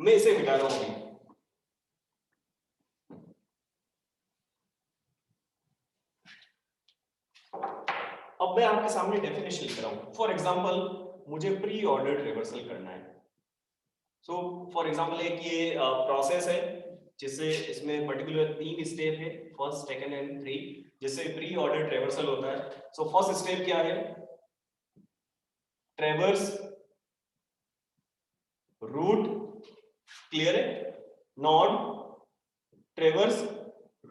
मैं इसे मिटा रहा हूं। अब मैं आपके सामने डेफिनेशन लिख रहा हूं। फॉर एग्जांपल मुझे प्री ऑर्डर्ड रिवर्सल करना है। सो फॉर एग्जांपल एक ये प्रोसेस है जिससे इसमें पर्टिकुलर 3 स्टेप है, फर्स्ट, सेकंड एंड 3, जिससे प्री ऑर्डर्ड रिवर्सल होता है। सो फर्स्ट स्टेप क्या है? ट्रेवर्स रूट, क्लियर है? Node, traverse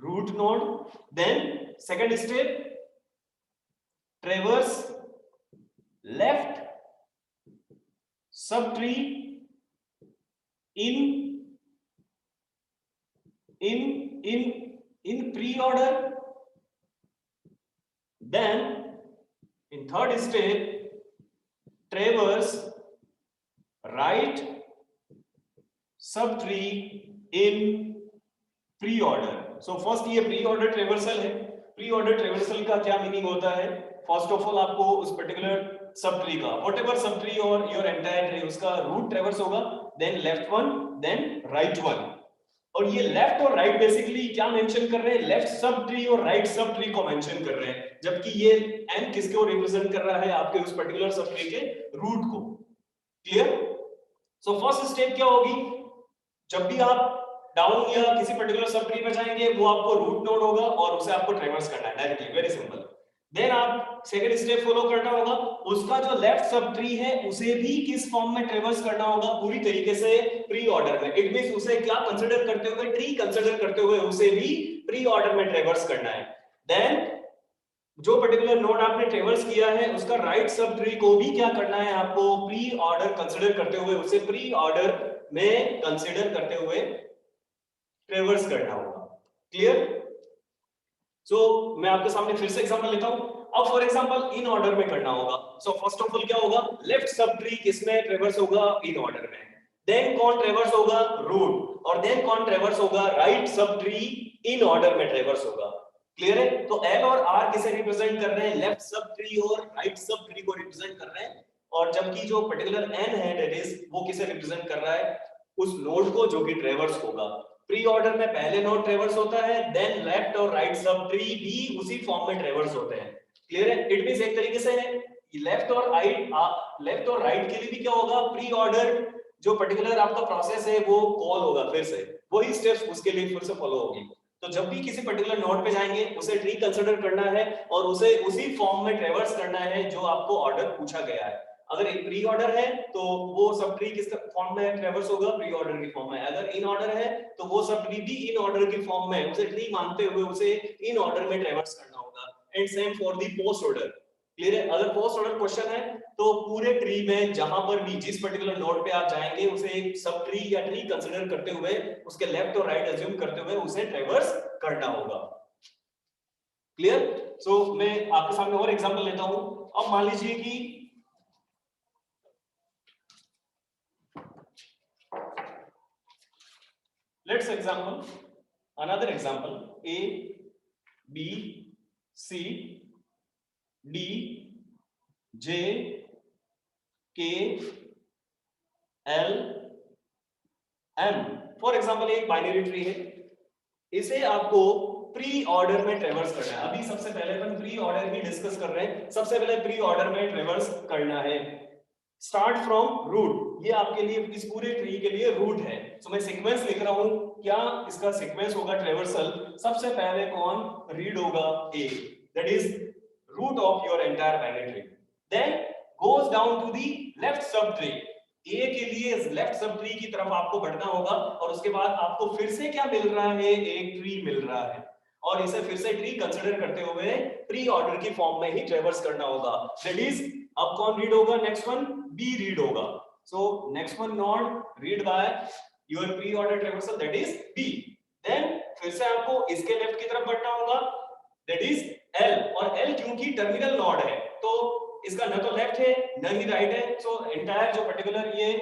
root node, then second step traverse left sub tree in pre-order, then in third step traverse right subtree in pre-order. So first ये pre-order traversal है। pre-order traversal का क्या meaning होता है? First of all आपको उस particular sub tree का whatever sub tree और योर एंटायर ट्री उसका रूट ट्रेवर्स होगा, then left one, then right one. और ये लेफ्ट और राइट बेसिकली क्या मेंशन कर रहे हैं? लेफ्ट सब ट्री और राइट सब ट्री को मेंशन कर रहे हैं, जबकि ये एन किसको रिप्रेजेंट कर रहा है? आपके उस पर्टिकुलर सब ट्री के रूट को। क्लियर? सो फर्स्ट स्टेप क्या होगी? जब भी आप डाउन या किसी पर्टिकुलर सब ट्री में जाएंगे वो आपको रूट नोड होगा और उसे आपको ट्रेवर्स करना है डायरेक्टली, वेरी सिंपल। देन आप सेकंड स्टेप फॉलो करना होगा, उसका जो लेफ्ट सब ट्री है उसे भी किस फॉर्म में ट्रेवर्स करना होगा? पूरी तरीके से प्री ऑर्डर में। इट मींस उसे क्या कंसीडर करते हुए? ट्री कंसीडर करते हुए उसे भी प्री ऑर्डर में ट्रेवर्स करना है। देन जो पर्टिकुलर नोड आपने ट्रेवर्स किया है उसका राइट सब ट्री को भी क्या करना है? आपको प्री ऑर्डर कंसीडर करते हुए उसे प्री ऑर्डर में कंसीडर करते हुए ट्रेवर्स करना होगा। क्लियर? सो मैं आपके सामने फिर से एग्जांपल लेता हूं। अब फॉर एग्जांपल इन ऑर्डर में करना होगा। सो फर्स्ट ऑफ ऑल क्या होगा? लेफ्ट सब ट्री किसमें ट्रेवर्स होगा? इन ऑर्डर में। देन कौन ट्रेवर्स होगा? रूट। और देन कौन ट्रेवर्स होगा? Right sub tree in order में ट्रेवर्स होगा। क्लियर है? तो एल और आर किसे रिप्रेजेंट कर रहे हैं? लेफ्ट सब ट्री और राइट सब ट्री को रिप्रेजेंट कर रहे हैं। और जबकि जो पर्टिकुलर एन है दैट इज वो किसे रिप्रेजेंट कर रहा है? उस नोड को जो कि ट्रेवर्स होगा। प्री ऑर्डर में पहले नोड ट्रेवर्स होता है, देन लेफ्ट और राइट सब ट्री भी उसी फॉर्म में ट्रेवर्स होते हैं। क्लियर है? इट मींस एक तरीके से है लेफ्ट और राइट के लिए भी क्या होगा? प्री ऑर्डर जो पर्टिकुलर आपका प्रोसेस है वो कॉल होगा, फिर से वही स्टेप्स उसके लिए फिर से फॉलो होगी। तो जब भी किसी पर्टिकुलर नोड पे जाएंगे उसे ट्री कंसीडर करना है और उसे उसी फॉर्म में ट्रेवर्स करना है जो आपको ऑर्डर पूछा गया है। अगर एक प्री ऑर्डर है तो वो सब ट्री किस फॉर्म में ट्रेवर्स होगा? प्री ऑर्डर की फॉर्म में। अगर इन ऑर्डर है तो वो सब ट्री भी इन ऑर्डर की फॉर्म में उसे ट्री मानते हुए उसे इन ऑर्डर में ट्रेवर्स करना होगा। And same for the post order. Clear है? अगर पोस्ट ऑर्डर क्वेश्चन है तो पूरे ट्री में जहां पर भी जिस पर्टिकुलर नोड पे आप जाएंगे उसे एक सब ट्री या ट्री कंसीडर करते हुए उसके लेफ्ट और राइट अज्यूम करते हुए उसे ट्रेवर्स करना होगा। क्लियर? सो मैं आपके सामने और एग्जांपल लेता हूं। अब मान लीजिए कि let's example another example A B C D J K L M। For example एक बाइनरी ट्री है, इसे आपको प्री ऑर्डर में ट्रेवर्स करना है। अभी सबसे पहले अपन प्री ऑर्डर ही डिस्कस कर रहे हैं। सबसे पहले प्री ऑर्डर में ट्रेवर्स करना है। स्टार्ट फ्रॉम रूट, ये आपके लिए इस पूरे ट्री के लिए रूट है। तो मैं सीक्वेंस लिख रहा हूं, क्या इसका सीक्वेंस होगा ट्रेवर्सल? सबसे पहले कौन रीड होगा? A, that is root of your entire binary tree. Then goes down to the left sub tree. A के लिए लेफ्ट सब ट्री की तरफ आपको बढ़ना होगा और उसके बाद आपको फिर से क्या मिल रहा है? एक ट्री मिल रहा है और इसे फिर से ट्री कंसीडर करते हुए प्री ऑर्डर की फॉर्म में ही ट्रेवर्स करना होगा। दैट इज अब कौन रीड होगा? नेक्स्ट वन बी रीड होगा। So next one node read by your pre order traversal that is B. Then फिर से आपको इसके लेफ्ट की तरफ बढ़ना होगा दैट इज एल। और एल क्योंकि टर्मिनल नोड है तो इसका न तो लेफ्ट है न ही राइट है। सो एंटायर जो पर्टिकुलर ये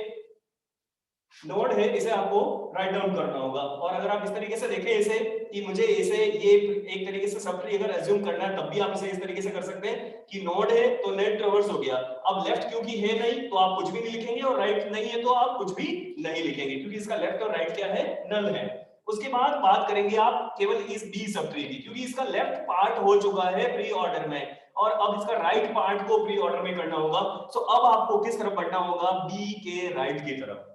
नोड है, इसे आपको राइट डाउन करना होगा। और अगर आप इस तरीके से देखें इसे कि मुझे इसे ये एक तरीके से सब ट्री अगर अज्यूम करना है, तब भी आप इसे इस तरीके से कर सकते हैं कि नोड है तो नेट ट्रैवर्स हो गया। अब लेफ्ट क्योंकि है नहीं तो आप कुछ भी नहीं लिखेंगे, और राइट नहीं है तो आप कुछ भी नहीं लिखेंगे, क्योंकि इसका लेफ्ट और राइट क्या है, नल है। उसके बाद बात करेंगे आप केवल इस बी सब ट्री की, क्योंकि इसका लेफ्ट पार्ट हो चुका है प्री ऑर्डर में, और अब इसका राइट पार्ट को प्री ऑर्डर में करना होगा। सो अब आपको किस तरफ बढ़ना होगा, बी के राइट की तरफ।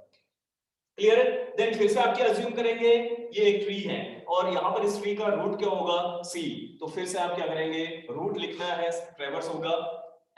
क्लियर है? देन फिर से आप क्या अज्यूम करेंगे, ये एक ट्री है और यहां पर इस ट्री का रूट क्या होगा, सी। तो फिर से आप क्या करेंगे, रूट लिखना है, ट्रैवर्स होगा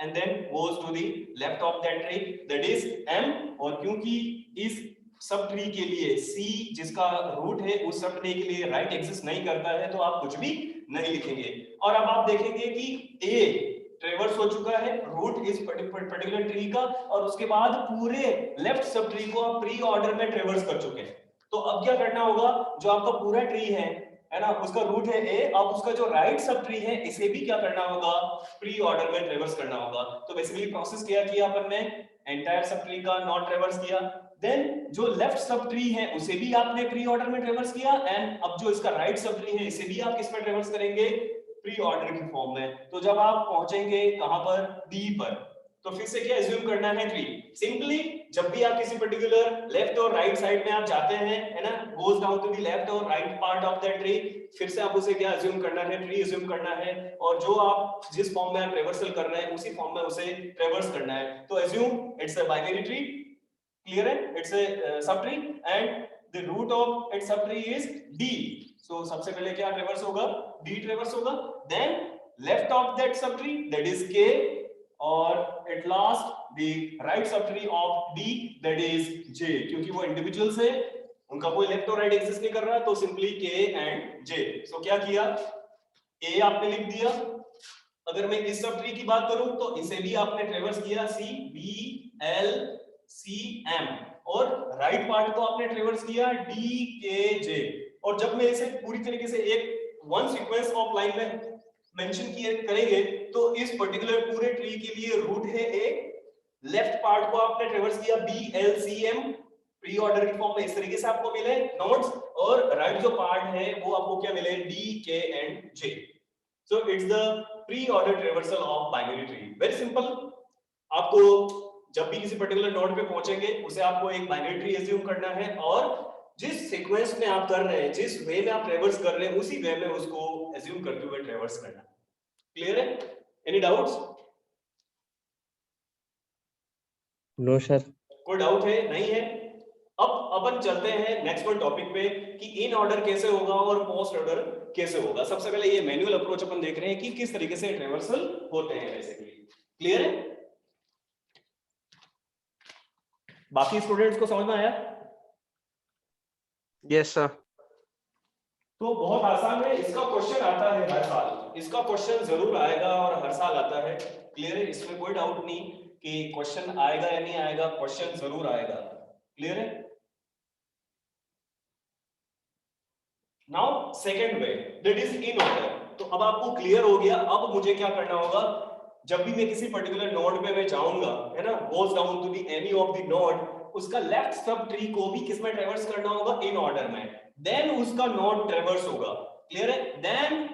and then goes to the left of that tree, that is M. और क्योंकि इस सब ट्री के लिए सी जिसका रूट है उस सब ट्री के लिए राइट एग्जिस्ट नहीं करता है, तो आप कुछ भी नहीं लिखेंगे। और अब आप देखेंगे कि ए ट्रेवर्स हो चुका है रूट इस पर्टिकुलर ट्री का, और उसके बाद पूरे लेफ्ट सब ट्री को आप प्री ऑर्डर में ट्रेवर्स कर चुके हैं। तो अब क्या करना होगा, जो आपका पूरा ट्री है ना, उसका रूट है ए, अब उसका जो राइट सब ट्री है इसे भी क्या करना होगा, प्री ऑर्डर में ट्रेवर्स करना होगा। तो बेसिकली प्रोसेस क्या किया अपन ने, एंटायर सब ट्री का नॉट ट्रेवर्स किया, देन जो लेफ्ट सब ट्री है उसे भी आपने प्री ऑर्डर में ट्रेवर्स किया, एंड अब जो इसका राइट सब ट्री है इसे भी आप किस में ट्रेवर्स करेंगे, प्री ऑर्डर की फॉर्म में। तो जब आप पहुंचेंगे कहां पर, डी पर, तो फिर से क्या एज्यूम करना है, ट्री। सिंपली जब भी आप किसी पर्टिकुलर लेफ्ट और राइट साइड में आप जाते हैं, है ना, goes down to the left और right part of that tree, फिर से आप उसे क्या एज्यूम करना है, ट्री एज्यूम करना है, और जो आप जिस फॉर्म में आप ट्रेवर्सल कर रहे हैं उसी फॉर्म में उसे ट्रेवर्स करना है। तो assume it's a binary tree, clear it, it's a subtree and the root of its subtree is d, so सबसे पहले क्या ट्रेवर्स होगा, d ट्रेवर्स होगा, then left of that subtree that is k, और at last the right subtree of d that is j, क्योंकि वो individuals है उनका कोई लेफ्ट और राइट एग्जिस्ट नहीं कर रहा, तो सिंपली k and j। सो क्या किया, a आपने लिख दिया, अगर मैं इस सब ट्री की बात करूं तो इसे भी आपने ट्रेवर्स किया, c b l c m, और राइट पार्ट को आपने ट्रेवर्स किया d k j। और जब मैं इसे पूरी तरीके से एक वन सीक्वेंस ऑफ लाइन में मेंशन किए करेंगे तो इस पर्टिकुलर पूरे ट्री के लिए रूट है a, लेफ्ट पार्ट को आपने ट्रेवर्स किया b l c m, pre order की फॉर्म में इस तरीके से आपको मिले नोड्स, और राइट जो पार्ट है वो आपको क्या मिले, d k and j। So it's the pre-order traversal of binary tree. Very simple. आपको जब भी किसी पर्टिकुलर नोड पे पहुंचेंगे उसे आपको एक बाइनरी ट्री एज्यूम करना है, और जिस सीक्वेंस में आप कर रहे हैं, जिस वे में आप ट्रेवर्स कर रहे हैं उसी वे में उसको एज्यूम करते हुए ट्रेवर्स करना। क्लियर है? Any doubts? No sir. कोई डाउट है, नहीं है? अब अपन चलते हैं नेक्स्ट वन टॉपिक पे कि इन ऑर्डर कैसे होगा और पोस्ट ऑर्डर कैसे होगा। सबसे पहले ये मैनुअल अप्रोच अपन देख रहे हैं कि किस तरीके से ट्रेवर्सल होते हैं बेसिकली। क्लियर है? बाकी स्टूडेंट्स को समझ में आया? Yes sir. तो बहुत आसान है, इसका क्वेश्चन आता है हर साल, इसका क्वेश्चन जरूर आएगा और हर साल आता है। क्लियर है? इसमें कोई डाउट नहीं कि क्वेश्चन आएगा या नहीं आएगा, क्वेश्चन जरूर आएगा। क्लियर है? Now second way that is in order. तो अब आपको क्लियर हो गया, अब मुझे क्या करना होगा, जब भी मैं किसी पर्टिकुलर नोड पे मैं जाऊंगा, है ना, goes down to the any of the node, उसका लेफ्ट सब ट्री को भी किस में ट्रैवर्स करना होगा, इन ऑर्डर में, देन उसका नोड ट्रैवर्स होगा। क्लियर है? देन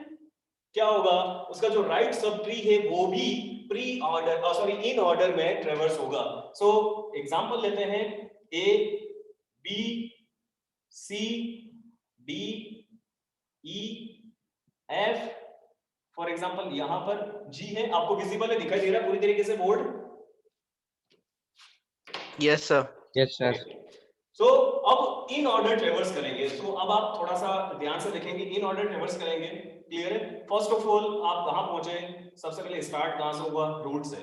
क्या होगा, उसका जो राइट सब ट्री है वो भी pre order sorry in order में ट्रैवर्स होगा। सो एग्जांपल लेते हैं, A B C D E F, for example यहां पर जी है, आपको विजिबल है, दिखाई दे रहा है पूरी तरीके से board? Yes sir. Yes sir. So अब इन ऑर्डर ट्रेवर्स करेंगे। सो अब आप थोड़ा सा ध्यान से देखेंगे, इन ऑर्डर ट्रेवर्स करेंगे। क्लियर है? फर्स्ट ऑफ ऑल आप कहां पहुंचे, सबसे पहले स्टार्ट कहां से हुआ, रूट से,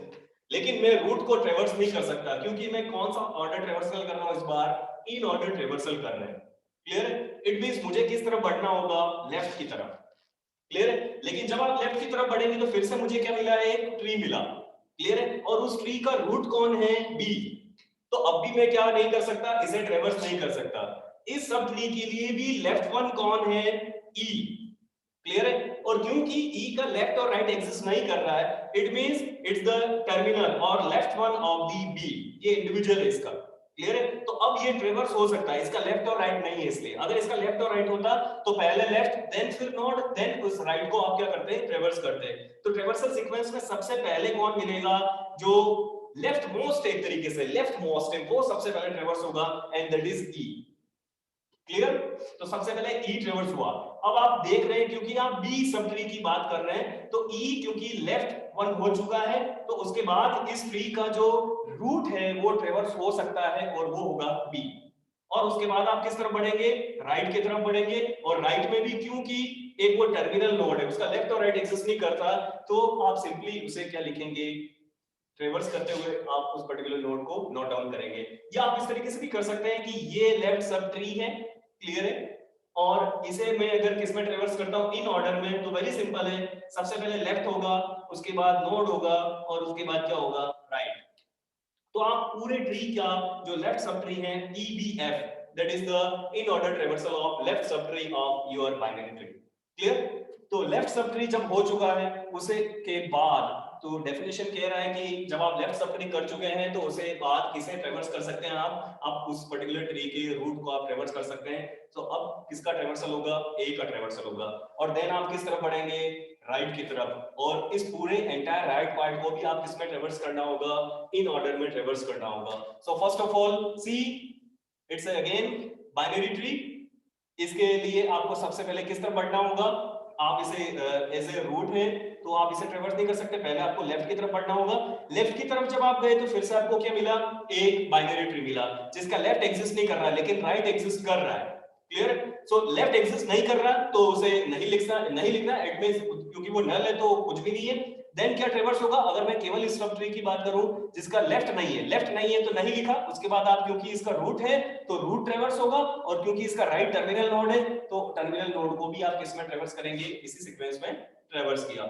लेकिन मैं रूट को ट्रेवर्स नहीं कर सकता क्योंकि मैं कौन सा ऑर्डर ट्रेवर्सल कर रहा हूं इस बार, इन ऑर्डर ट्रेवर्सल कर रहे हैं। क्लियर है? इट मींस मुझे किस तरफ बढ़ना होगा, लेफ्ट की तरफ। क्लियर है? लेकिन जब आप लेफ्ट की तरफ बढ़ेंगे तो फिर से मुझे क्या मिला है, एक ट्री मिला। क्लियर है? और उस ट्री का रूट कौन है, बी। तो अब भी मैं क्या नहीं कर सकता, इसे ट्रेवर्स नहीं कर सकता। इस सब ट्री के लिए भी लेफ्ट वन कौन है, ई। क्लियर है? और क्योंकि ई का लेफ्ट और राइट एग्जिस्ट नहीं कर रहा है, it means it's the terminal और left one of the B, ये इंडिविजुअल है इसका। क्लियर है? तो अब ये ट्रेवर्स हो सकता है, इसका लेफ्ट और राइट नहीं है, इसलिए अगर इसका लेफ्ट और राइट होता तो पहले लेफ्ट देन फिर नोड देन उस राइट को आप क्या करते हैं, ट्रेवर्स करते हैं। तो ट्रेवर्सल सीक्वेंस में सबसे पहले कौन मिलेगा, जो लेफ्ट मोस्ट, एक तरीके से लेफ्ट मोस्ट है वो सबसे पहले ट्रेवर्स होगा, and that is E. Clear? तो सबसे पहले ई ट्रेवर्स हुआ। अब आप देख रहे हैं क्योंकि आप बी सब ट्री की बात कर रहे हैं, तो ई क्योंकि लेफ्ट वन हो चुका है, तो उसके बाद इस ट्री का जो रूट है वो ट्रेवर्स हो सकता है और वो होगा बी। और उसके बाद आप किस तरफ बढ़ेंगे, राइट की तरफ बढ़ेंगे, और राइट में भी क्योंकि एक वो टर्मिनल नोड है, उसका लेफ्ट और राइट एक्सिस्ट नहीं करता, तो आप सिंपली उसे क्या लिखेंगे, ट्रेवर्स करते हुए आप उस पर्टिकुलर नोड को नोट डाउन करेंगे। या आप इस तरीके से भी कर सकते हैं कि ये लेफ्ट सब ट्री है, क्लियर है, और इसे मैं अगर किस में ट्रेवर्स करता हूं, इन ऑर्डर में, तो वेरी सिंपल है, सबसे पहले लेफ्ट होगा, उसके बाद नोड होगा, और उसके बाद क्या होगा, राइट। तो आप पूरे ट्री का जो लेफ्ट सब ट्री है EBF, that is the in order traversal of left sub tree of your binary tree. Clear? तो लेफ्ट सब ट्री जब हो चुका है, उसे के बाद तो डेफिनेशन कह रहा है कि जब आप लेफ्ट सब ट्री कर चुके हैं तो उसे बाद किसे ट्रेवर्स कर सकते हैं आप उस पर्टिकुलर ट्री के रूट को आप ट्रेवर्स कर सकते हैं। तो अब किसका ट्रेवर्सल होगा, ए का ट्रेवर्सल होगा, और देन आप किस तरफ बढ़ेंगे, राइट की तरफ, और इस पूरे एंटायर राइट पार्ट को भी आप किसमें ट्रेवर्स करना होगा, इन ऑर्डर में ट्रेवर्स करना होगा। So first of all see it's again binary tree, इसके लिए आपको सबसे पहले किस तरफ बढ़ना होगा, आप इसे एज ए रूट है तो आप इसे ट्रेवर्स नहीं कर सकते, पहले आपको लेफ्ट की तरफ बढ़ना होगा। लेफ्ट की तरफ जब आप गए तो फिर से आपको क्या मिला, एक बाइनरी ट्री मिला जिसका लेफ्ट एग्जिस्ट नहीं कर रहा है लेकिन राइट एग्जिस्ट कर रहा है। क्लियर? सो लेफ्ट एग्जिस्ट नहीं कर रहा तो उसे नहीं लिखना इट मींस क्योंकि वो नल है तो कुछ भी नहीं है। देन क्या ट्रेवर्स होगा, अगर मैं केवल इस सब ट्री की बात करूं जिसका लेफ्ट नहीं है तो नहीं लिखा, उसके बाद आप क्योंकि इसका रूट है तो रूट ट्रेवर्स होगा, और क्योंकि इसका राइट टर्मिनल नोड है तो टर्मिनल नोड को भी आप किसमें ट्रेवर्स करेंगे, इसी सीक्वेंस में ट्रेवर्स किया।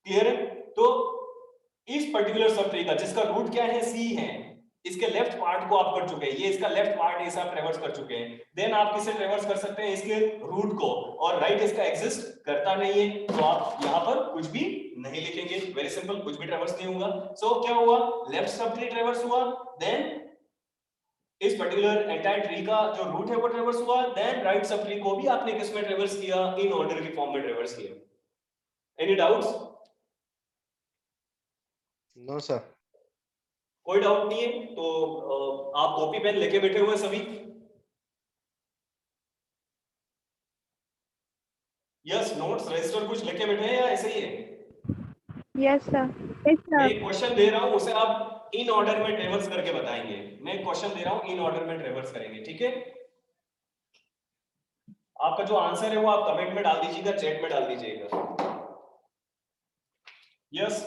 क्लियर है? तो इस पर्टिकुलर सब ट्री का जिसका रूट क्या है, सी है, इसके लेफ्ट पार्ट को आप कर चुके हैं, ये इसका लेफ्ट पार्ट है, आप ट्रेवर्स कर चुके हैं। देन आप किसे ट्रेवर्स कर सकते हैं, इसके रूट को, और राइट इसका एग्जिस्ट करता नहीं है तो आप यहां पर कुछ भी नहीं लिखेंगे, वेरी सिंपल, कुछ भी ट्रेवर्स नहीं होगा। सो क्या हुआ, लेफ्ट सब ट्री ट्रेवर्स हुआ, देन इस पर्टिकुलर एंटायर ट्री का जो रूट है वो ट्रेवर्स हुआ, देन राइट सब ट्री को भी आपने किसमें ट्रेवर्स किया, इन ऑर्डर की फॉर्म में ट्रेवर्स किया। Any doubts? No sir. कोई डाउट नहीं है तो आप कॉपी पेन लेके बैठे हुए सभी? यस, नोट्स रजिस्टर कुछ लेके बैठे हैं या ऐसे ही है? Yes sir. मैं एक क्वेश्चन दे रहा हूं, उसे आप इन ऑर्डर में ट्रेवर्स करके बताएंगे। मैं एक क्वेश्चन दे रहा हूं, इन ऑर्डर में ट्रेवर्स करेंगे, ठीक है? आपका जो आंसर है वो आप कमेंट में डाल दीजिएगा, चैट में डाल दीजिएगा। यस,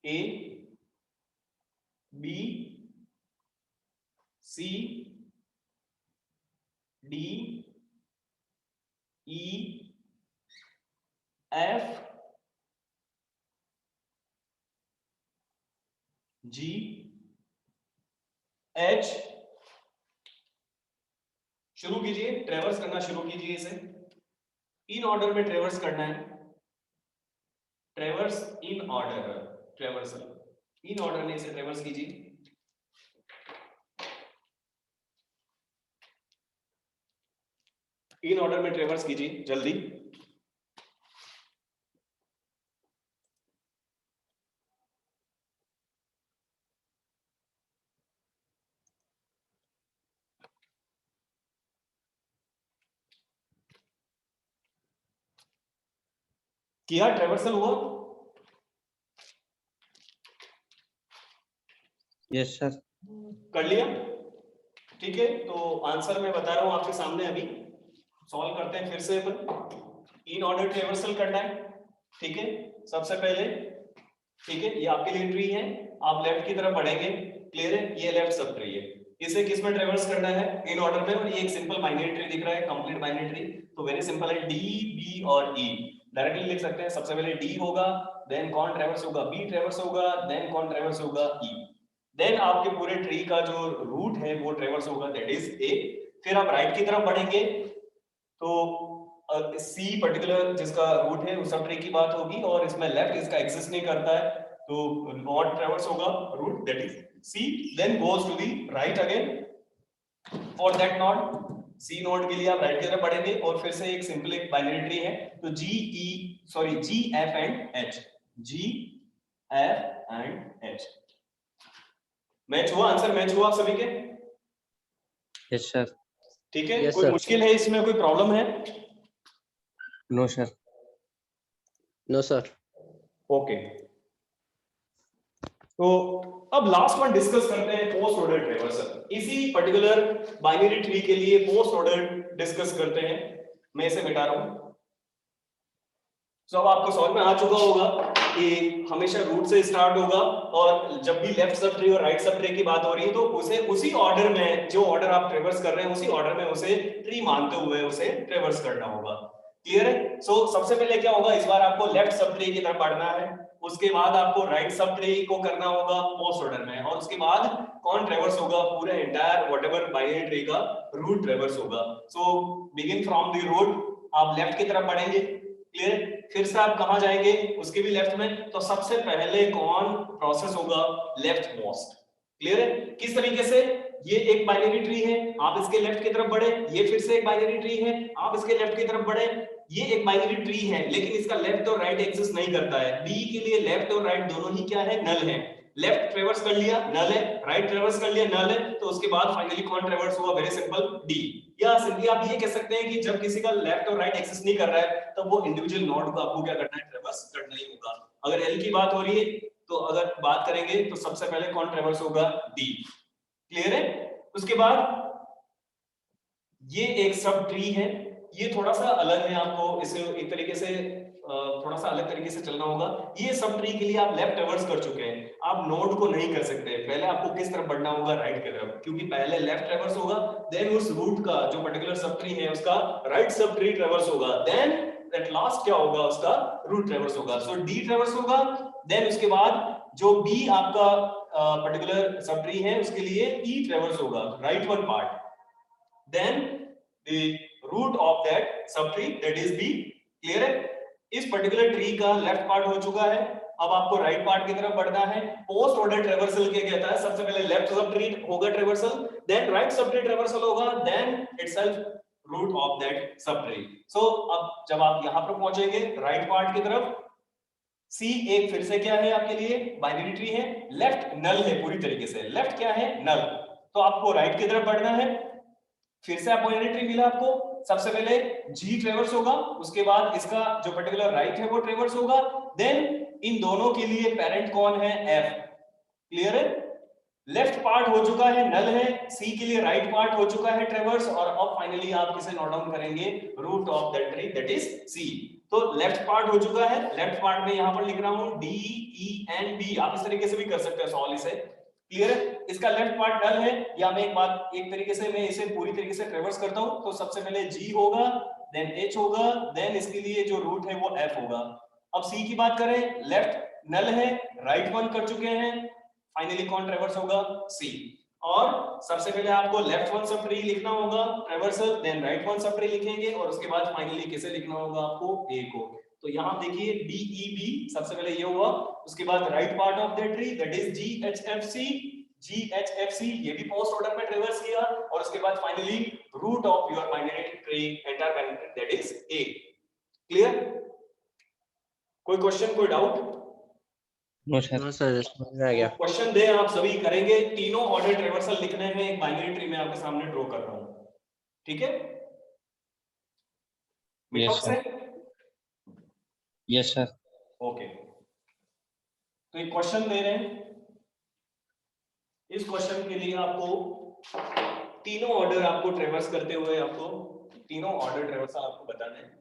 ए, B, C, D, E, F, जी, एच। शुरू कीजिए, ट्रेवर्स करना शुरू कीजिए इसे। इन ऑर्डर में ट्रेवर्स करना है, ट्रेवर्स in order, traversal in order में इसे ट्रेवर्स कीजिए। इन ऑर्डर में ट्रेवर्स कीजिए जल्दी। किया, ट्रेवर्सल हुआ? Yes sir. कर लिया? ठीक है, तो आंसर मैं बता रहा हूं आपके सामने, अभी सॉल्व करते हैं फिर से अपन। इन ऑर्डर ट्रेवर्सल करना है, ठीक है, सबसे पहले, ठीक है, ये आपके लिए ट्री है, आप लेफ्ट की तरफ बढ़ेंगे, क्लियर है, ये लेफ्ट सब ट्री है, इसे किस में ट्रेवर्स करना है, इन ऑर्डर में, और ये एक सिंपल बाइनरी ट्री दिख रहा है, कंप्लीट बाइनरी ट्री, तो वेरी सिंपल है, डी, बी और ई डायरेक्टली लिख सकते हैं। सबसे पहले डी होगा, देन कौन ट्रेवर्स होगा, बी ट्रेवर्स होगा, देन कौन ट्रेवर्स होगा, ई, देन आपके पूरे ट्री का जो रूट है वो ट्रेवर्स होगा, दैट इज ए। फिर आप राइट की तरफ बढ़ेंगे तो सी पर्टिकुलर जिसका रूट है उस सब ट्री की बात होगी, और इसमें लेफ्ट इसका एग्जिस्ट नहीं करता है, तो नॉट ट्रेवर्स होगा root that is C, then goes to the right again for that node. C node के लिए आप राइट की तरफ बढ़ेंगे और फिर से एक सिंपल एक बाइनरी ट्री है, तो G F and H, G F and H. Match हुआ, आंसर मैच हुआ आप सभी के? Yes sir. ठीक है, Yes, कोई sir. मुश्किल है इसमें, कोई प्रॉब्लम है? No sir. No sir. Okay, तो अब लास्ट वन डिस्कस करते हैं पोस्ट ऑर्डर ट्रेवर्सल। इसी पर्टिकुलर बाइनरी ट्री के लिए पोस्ट ऑर्डर डिस्कस करते हैं। मैं इसे मिटा रहा हूं। तो अब आपको समझ में आ चुका होगा कि हमेशा रूट से स्टार्ट होगा, और जब भी लेफ्ट सब ट्री और राइट सब ट्री की बात हो रही है तो उसे उसी ऑर्डर में, जो ऑर्डर आप ट्रेवर्स कर रहे हैं उसी ऑर्डर में उसे ट्री मानते हुए उसे ट्रेवर्स करना होगा। क्लियर है? सो सबसे पहले क्या होगा, इस बार आपको लेफ्ट सब ट्री की तरफ बढ़ना है, उसके बाद आपको राइट सब ट्री को करना होगा पोस्ट ऑर्डर में, और उसके बाद कौन ट्रेवर्स होगा, पूरे एंटायर व्हाटएवर बाइनरी ट्री का रूट ट्रेवर्स होगा। सो बिगिन फ्रॉम द रूट, आप लेफ्ट की तरफ बढ़ेंगे। क्लियर? फिर से आप कहां जाएंगे, उसके भी लेफ्ट में, तो सबसे पहले कौन प्रोसेस होगा, लेफ्ट मोस्ट। क्लियर है? किस तरीके से, ये एक बाइनरी ट्री है, आप इसके लेफ्ट की तरफ बढ़े, ये फिर से एक बाइनरी ट्री है, आप इसके लेफ्ट की तरफ बढ़े, ये एक बाइनरी ट्री है लेकिन इसका लेफ्ट और राइट एग्जिस्ट नहीं करता है। बी के लिए लेफ्ट और राइट दोनों ही क्या है, नल है। लेफ्ट ट्रेवर्स कर लिया, नल है, राइट ट्रेवर्स कर लिया, नल है, तो उसके बाद फाइनली कौन ट्रेवर्स हुआ, वेरी सिंपल, डी। या सिंपली आप ये कह सकते हैं कि जब किसी का लेफ्ट और राइट एक्सेस नहीं कर रहा है तो वो इंडिविजुअल नोड को आपको क्या करना है, ट्रेवर्स करना ही होगा। अगर एल की बात हो रही है तो अगर बात करेंगे तो सबसे पहले कौन ट्रेवर्स होगा, डी। क्लियर है? उसके बाद ये एक सब ट्री है, ये थोड़ा सा अलग है, आपको इसे एक तरीके से थोड़ा सा अलग तरीके से चलना होगा। ये सब ट्री के लिए आप लेफ्ट ट्रेवर्स कर चुके हैं, आप नोड को नहीं कर सकते। पहले आपको किस तरफ बढ़ना होगा, राइट की तरफ, क्योंकि पहले लेफ्ट ट्रेवर्स होगा, देन उस रूट का जो पर्टिकुलर सब ट्री है उसका राइट सब ट्री ट्रेवर्स होगा, देन एट लास्ट क्या होगा, उसका रूट ट्रेवर्स होगा। सो डी ट्रेवर्स होगा, देन उसके बाद जो बी आपका पर्टिकुलर सब ट्री है उसके लिए ई ट्रेवर्स होगा, right one part, then the root of that subtree, that is B। Clear है? इस पर्टिकुलर ट्री का लेफ्ट पार्ट हो चुका है, अब आपको राइट पार्ट की तरफ बढ़ना है। पोस्ट ऑर्डर ट्रेवर्सल क्या कहता है, सबसे पहले लेफ्ट सब ट्री होगा traversal, then right sub tree traversal होगा, then itself root of that sub tree. So अब जब आप यहां पर पहुंचेंगे राइट पार्ट की तरफ, सी एक फिर से क्या है आपके लिए, बाइनरी ट्री है, लेफ्ट नल है पूरी तरीके से, लेफ्ट क्या है, नल, तो आपको राइट की तरफ बढ़ना है। फिर से आपको बाइनरी ट्री मिला, आपको सबसे पहले जी ट्रेवर्स होगा, उसके बाद इसका जो पर्टिकुलर राइट है वो ट्रेवर्स होगा, देन इन दोनों के लिए पेरेंट कौन है, एफ। क्लियर है? लेफ्ट पार्ट हो चुका है, नल है, सी के लिए राइट पार्ट हो चुका है ट्रेवर्स, और अब फाइनली आप किसे नोट डाउन करेंगे, root of that tree, that is C. तो लेफ्ट पार्ट हो चुका है, लेफ्ट पार्ट में यहां पर लिख रहा हूं डी ई एन बी, आप इस तरीके से भी कर सकते हैं सॉल्व इसे। क्लियर है? इसका लेफ्ट पार्ट नल है, या मैं एक बात एक तरीके से मैं इसे पूरी तरीके से ट्रेवर्स करता हूं, तो सबसे पहले जी होगा, देन एच होगा, देन इसके लिए जो रूट है वो एफ होगा। अब सी की बात करें, लेफ्ट नल है, राइट वन कर चुके हैं, फाइनली कौन ट्रेवर्स होगा, सी। और सबसे पहले आपको लेफ्ट वन सब ट्री लिखना होगा traversal, then right one sub tree लिखेंगे, और उसके बाद फाइनली किसे लिखना होगा आपको, ए को। तो यहां देखिए डी ई बी, सबसे पहले ये हुआ, उसके बाद right part of the tree that is G H F C, G H F C ये भी पोस्ट ऑर्डर में ट्रेवर्स किया, और उसके बाद finally root of your binary tree, entire binary tree, that is A. Clear? कोई question, कोई doubt? No sir. No sir, समझ में आ गया। क्वेश्चन दे आप सभी करेंगे, तीनों ऑर्डर ट्रेवर्सल लिखने हैं एक बाइनरी ट्री में, आपके सामने ड्रॉ कर रहा हूं। ठीक है? Yes sir. Yes sir. Okay, तो एक क्वेश्चन दे रहे हैं, इस क्वेश्चन के लिए आपको तीनों ऑर्डर आपको ट्रेवर्स करते हुए आपको तीनों ऑर्डर ट्रेवर्सल आपको बताना है।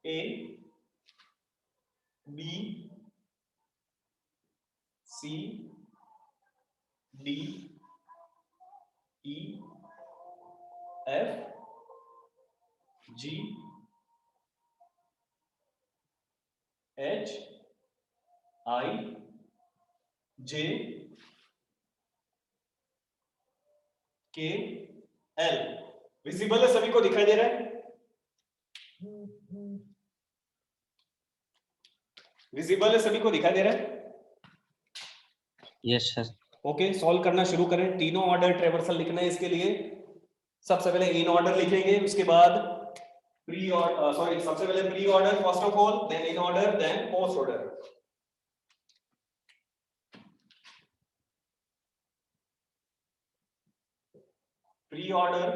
ए, B, C D E F G H I J K L। Visible है, सभी को दिखाई दे रहा है? विजिबल है, सभी को दिखाई दे रहा है? Yes sir. ओके, सॉल्व करना शुरू करें। तीनों ऑर्डर ट्रेवर्सल लिखना है इसके लिए। सबसे पहले इन ऑर्डर लिखेंगे, उसके बाद प्री ऑर्डर, सॉरी, सबसे पहले pre order first of all, then in order, then post order. Pre order,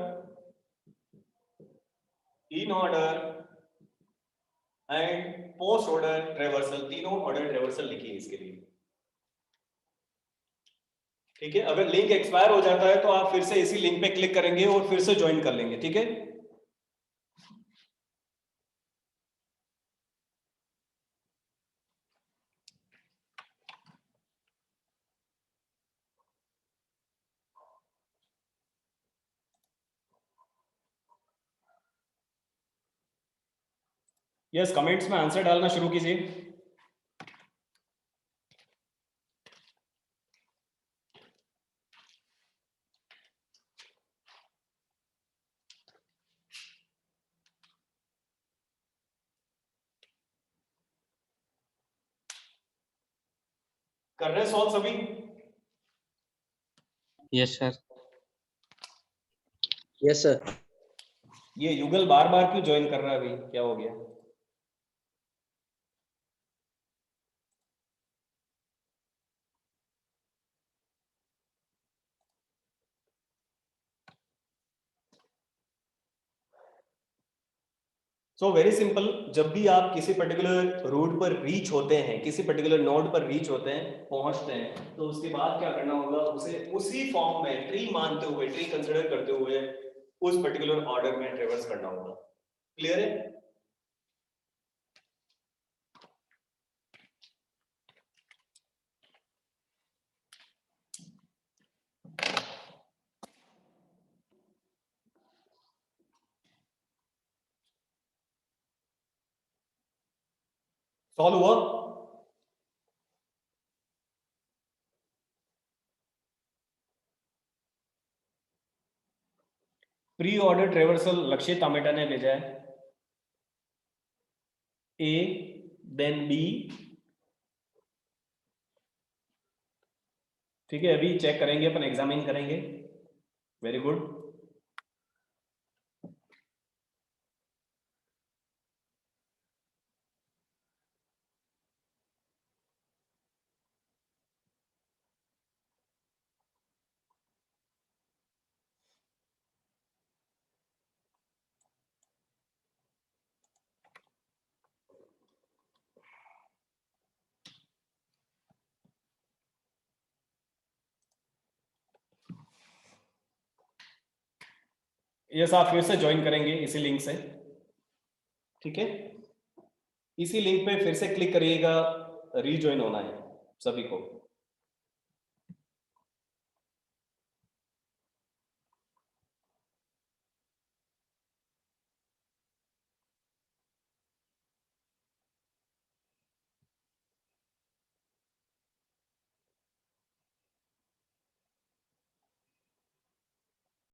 in order and post order traversal, तीनों ऑर्डर ट्रेवर्सल लिखिए इसके लिए। ठीक है, अगर लिंक एक्सपायर हो जाता है तो आप फिर से इसी लिंक पे क्लिक करेंगे और फिर से ज्वाइन कर लेंगे। ठीक है, यस, कमेंट्स में आंसर डालना शुरू कीजिए। कर रहे हैं सॉल्व सभी? Yes sir. Yes, sir. ये युगल बार बार क्यों ज्वाइन कर रहा है अभी, क्या हो गया? सो वेरी सिंपल, जब भी आप किसी पर्टिकुलर रूट पर रीच होते हैं, किसी पर्टिकुलर नोड पर रीच होते हैं, पहुंचते हैं, तो उसके बाद क्या करना होगा, उसे उसी फॉर्म में ट्री मानते हुए, ट्री कंसिडर करते हुए उस पर्टिकुलर ऑर्डर में ट्रेवर्स करना होगा। क्लियर है? सॉल्व हुआ? प्री ऑर्डर ट्रेवर्सल लक्ष्य तामेटा ने भेजा है। A then B. ठीक है, अभी चेक करेंगे, अपन एग्जामिन करेंगे। Very good. यस, आप फिर से ज्वाइन करेंगे इसी लिंक से। ठीक है, इसी लिंक पे फिर से क्लिक करिएगा, रीज्वाइन होना है सभी को।